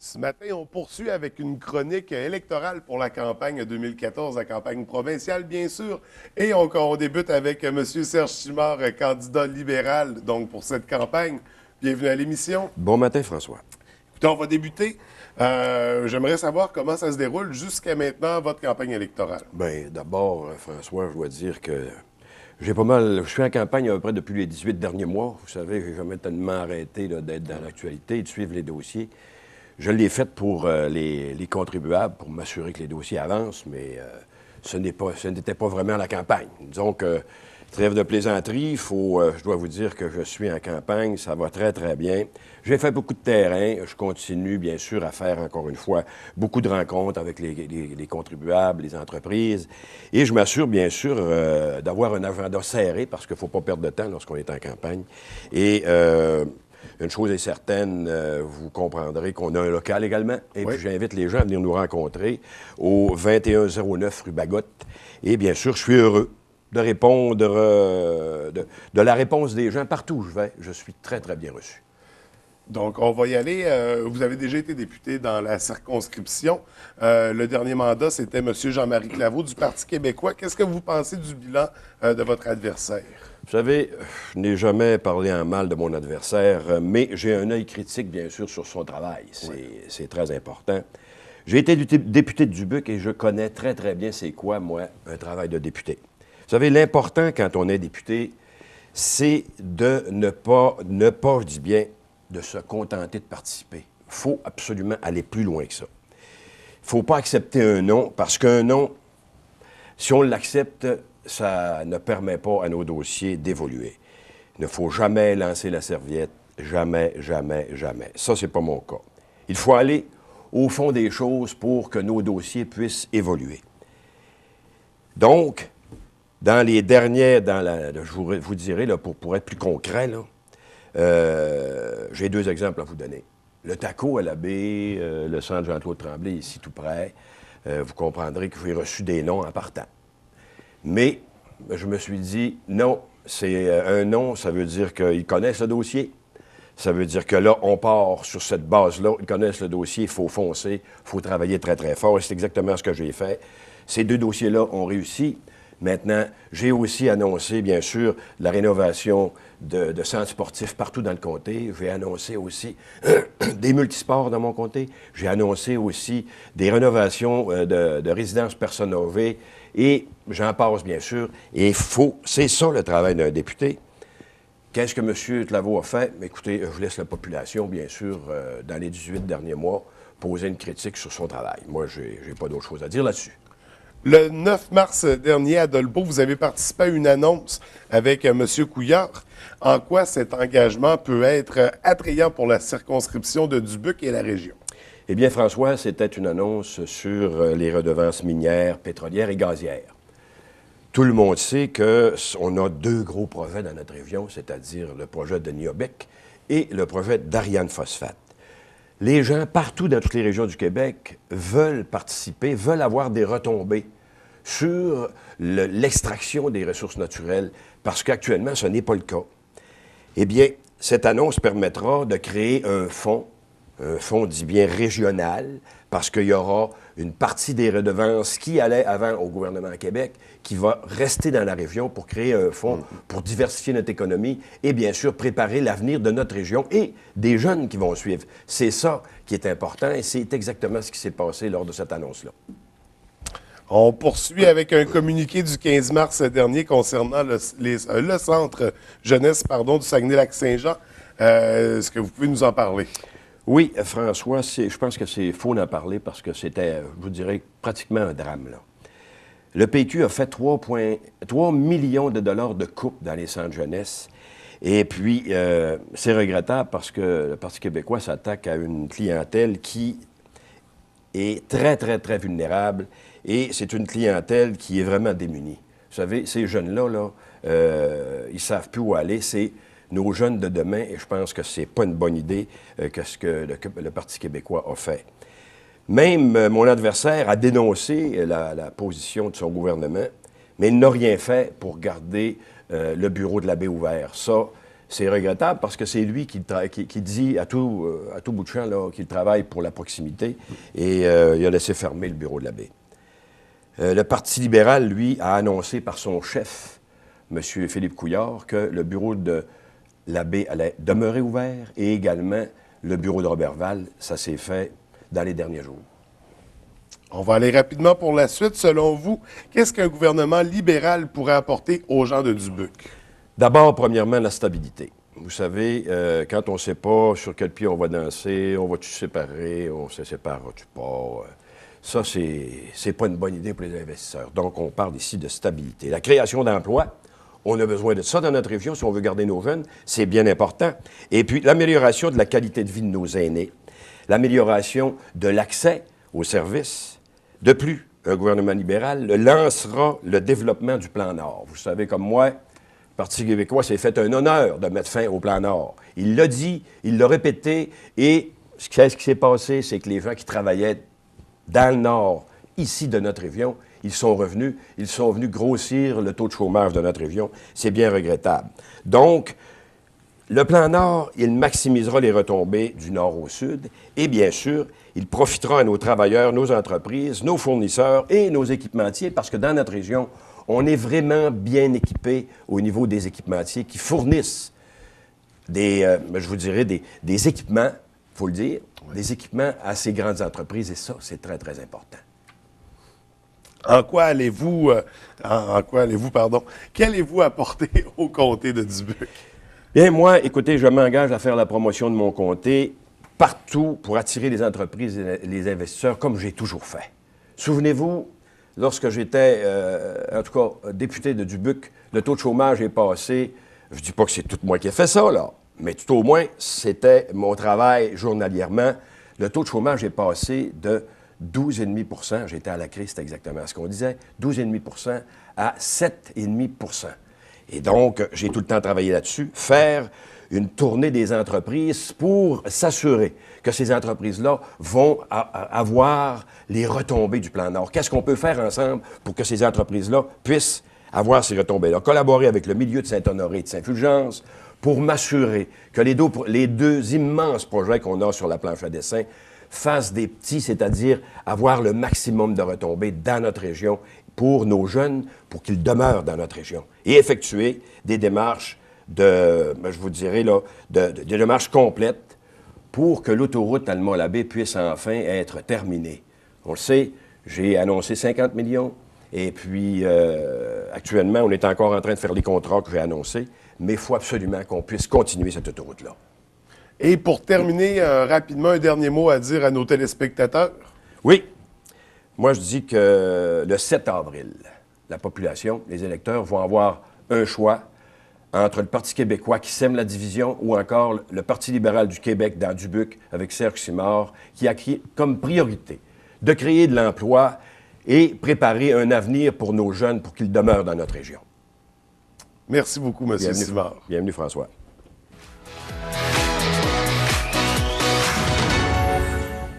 Ce matin, on poursuit avec une chronique électorale pour la campagne 2014, la campagne provinciale, bien sûr. Et on débute avec M. Serge Simard, candidat libéral, donc pour cette campagne. Bienvenue à l'émission. Bon matin, François. Écoutez, on va débuter. J'aimerais savoir comment ça se déroule jusqu'à maintenant, votre campagne électorale. Bien, d'abord, François, je dois dire que je suis en campagne à peu près depuis les 18 derniers mois. Vous savez, je n'ai jamais tellement arrêté d'être dans l'actualité et de suivre les dossiers. Je l'ai fait pour les contribuables, pour m'assurer que les dossiers avancent, mais ce n'était pas vraiment la campagne. Disons que, trêve de plaisanterie, je dois vous dire que je suis en campagne, ça va très, très bien. J'ai fait beaucoup de terrain, je continue, bien sûr, à faire, encore une fois, beaucoup de rencontres avec les contribuables, les entreprises, et je m'assure, bien sûr, d'avoir un agenda serré, parce qu'il ne faut pas perdre de temps lorsqu'on est en campagne. Et une chose est certaine, vous comprendrez qu'on a un local également. Et Oui. puis j'invite les gens à venir nous rencontrer au 2109 rue Bagotte. Et bien sûr, je suis heureux de répondre, de la réponse des gens partout où je vais. Je suis très, très bien reçu. Donc, on va y aller. Vous avez déjà été député dans la circonscription. Le dernier mandat, c'était M. Jean-Marie Claveau du Parti québécois. Qu'est-ce que vous pensez du bilan de votre adversaire? Vous savez, je n'ai jamais parlé en mal de mon adversaire, mais j'ai un œil critique, bien sûr, sur son travail. C'est très important. J'ai été député de Dubuque et je connais très, très bien c'est quoi, moi, un travail de député. Vous savez, l'important quand on est député, c'est de ne pas, je dis bien, de se contenter de participer. Il faut absolument aller plus loin que ça. Il ne faut pas accepter un non, parce qu'un non, si on l'accepte, ça ne permet pas à nos dossiers d'évoluer. Il ne faut jamais lancer la serviette. Jamais, jamais, jamais. Ça, c'est pas mon cas. Il faut aller au fond des choses pour que nos dossiers puissent évoluer. Donc, dans les derniers, je vous dirai, là, pour être plus concret, là, j'ai deux exemples à vous donner. Le TACO à la baie, le centre Jean-Claude Tremblay, ici tout près, vous comprendrez que j'ai reçu des noms en partant. Mais je me suis dit, non, c'est un non, ça veut dire qu'ils connaissent le dossier. Ça veut dire que là, on part sur cette base-là, ils connaissent le dossier, il faut foncer, il faut travailler très, très fort. Et c'est exactement ce que j'ai fait. Ces deux dossiers-là ont réussi. Maintenant, j'ai aussi annoncé, bien sûr, la rénovation de centres sportifs partout dans le comté. J'ai annoncé aussi des multisports dans mon comté. J'ai annoncé aussi des rénovations de résidences personnes âgées. Et j'en passe, bien sûr. Et c'est ça le travail d'un député. Qu'est-ce que M. Claveau a fait? Écoutez, je laisse la population, bien sûr, dans les 18 derniers mois, poser une critique sur son travail. Moi, j'ai pas d'autre chose à dire là-dessus. Le 9 mars dernier, à Dolbeau, vous avez participé à une annonce avec M. Couillard. En quoi cet engagement peut être attrayant pour la circonscription de Dubuque et la région? Eh bien, François, c'était une annonce sur les redevances minières, pétrolières et gazières. Tout le monde sait qu'on a deux gros projets dans notre région, c'est-à-dire le projet de Niobec et le projet d'Ariane Phosphate. Les gens, partout dans toutes les régions du Québec, veulent participer, veulent avoir des retombées sur l'extraction des ressources naturelles, parce qu'actuellement, ce n'est pas le cas. Eh bien, cette annonce permettra de créer un fonds, dit bien régional, parce qu'il y aura une partie des redevances qui allait avant au gouvernement à Québec, qui va rester dans la région pour créer un fonds pour diversifier notre économie et bien sûr préparer l'avenir de notre région et des jeunes qui vont suivre. C'est ça qui est important et c'est exactement ce qui s'est passé lors de cette annonce-là. On poursuit avec un communiqué du 15 mars dernier concernant le centre jeunesse du Saguenay-Lac-Saint-Jean. Est-ce que vous pouvez nous en parler? Oui, François, je pense que c'est faux d'en parler parce que c'était, je vous dirais, pratiquement un drame, là. Le PQ a fait 3 millions de dollars de coupe dans les centres jeunesse. Et puis, c'est regrettable parce que le Parti québécois s'attaque à une clientèle qui est très, très, très vulnérable. Et c'est une clientèle qui est vraiment démunie. Vous savez, ces jeunes-là, ils ne savent plus où aller. C'est nos jeunes de demain, et je pense que c'est pas une bonne idée que ce que le Parti québécois a fait. Même mon adversaire a dénoncé la position de son gouvernement, mais il n'a rien fait pour garder le bureau de la baie ouvert. Ça, C'est regrettable parce que c'est lui qui dit à tout bout de champ là, qu'il travaille pour la proximité et il a laissé fermer le bureau de la baie. Le Parti libéral, lui, a annoncé par son chef, M. Philippe Couillard, que le bureau de la baie allait demeurer ouvert et également le bureau de Roberval. Ça s'est fait dans les derniers jours. On va aller rapidement pour la suite. Selon vous, qu'est-ce qu'un gouvernement libéral pourrait apporter aux gens de Dubuc? D'abord, premièrement, la stabilité. Vous savez, quand on ne sait pas sur quel pied on va danser, on va-tu se séparer, on se séparera-tu pas, ça, c'est pas une bonne idée pour les investisseurs. Donc, on parle ici de stabilité. La création d'emplois, on a besoin de ça dans notre région si on veut garder nos jeunes, c'est bien important. Et puis, l'amélioration de la qualité de vie de nos aînés, l'amélioration de l'accès aux services. De plus, un gouvernement libéral lancera le développement du Plan Nord. Vous savez, comme moi, le Parti québécois s'est fait un honneur de mettre fin au Plan Nord. Il l'a dit, il l'a répété, et ce qui s'est passé, c'est que les gens qui travaillaient dans le Nord, ici de notre région, ils sont venus grossir le taux de chômage de notre région. C'est bien regrettable. Donc, le Plan Nord, il maximisera les retombées du Nord au Sud et, bien sûr, il profitera à nos travailleurs, nos entreprises, nos fournisseurs et nos équipementiers parce que dans notre région, on est vraiment bien équipé au niveau des équipementiers qui fournissent je vous dirais, des équipements, il faut le dire, des équipements à ces grandes entreprises et ça, c'est très, très important. Qu'allez-vous apporter au comté de Dubuc? Bien, moi, écoutez, je m'engage à faire la promotion de mon comté partout pour attirer les entreprises et les investisseurs comme j'ai toujours fait. Souvenez-vous, lorsque j'étais, en tout cas, député de Dubuc, le taux de chômage est passé, je ne dis pas que c'est tout moi qui ai fait ça, là, mais tout au moins, c'était mon travail journalièrement. Le taux de chômage est passé de 12,5 %. J'étais à la crise, c'est exactement ce qu'on disait. 12,5 % à 7,5 %. Et donc, j'ai tout le temps travaillé là-dessus. Faire une tournée des entreprises pour s'assurer que ces entreprises-là vont avoir les retombées du Plan Nord. Qu'est-ce qu'on peut faire ensemble pour que ces entreprises-là puissent avoir ces retombées-là? Collaborer avec le milieu de Saint-Honoré et de Saint-Fulgence pour m'assurer que les deux immenses projets qu'on a sur la planche à dessin fassent des petits, c'est-à-dire avoir le maximum de retombées dans notre région pour nos jeunes, pour qu'ils demeurent dans notre région. Et effectuer des démarches je vous dirais, là, des démarches complètes pour que l'autoroute Alma-Labé puisse enfin être terminée. On le sait, j'ai annoncé 50 millions, et puis actuellement, on est encore en train de faire les contrats que j'ai annoncés, mais il faut absolument qu'on puisse continuer cette autoroute-là. Et pour terminer, rapidement, un dernier mot à dire à nos téléspectateurs. Oui. Moi, je dis que le 7 avril, la population, les électeurs vont avoir un choix entre le Parti québécois qui sème la division ou encore le Parti libéral du Québec dans Dubuc avec Serge Simard qui a comme priorité de créer de l'emploi et préparer un avenir pour nos jeunes pour qu'ils demeurent dans notre région. Merci beaucoup, M. Simard. Bienvenue, François.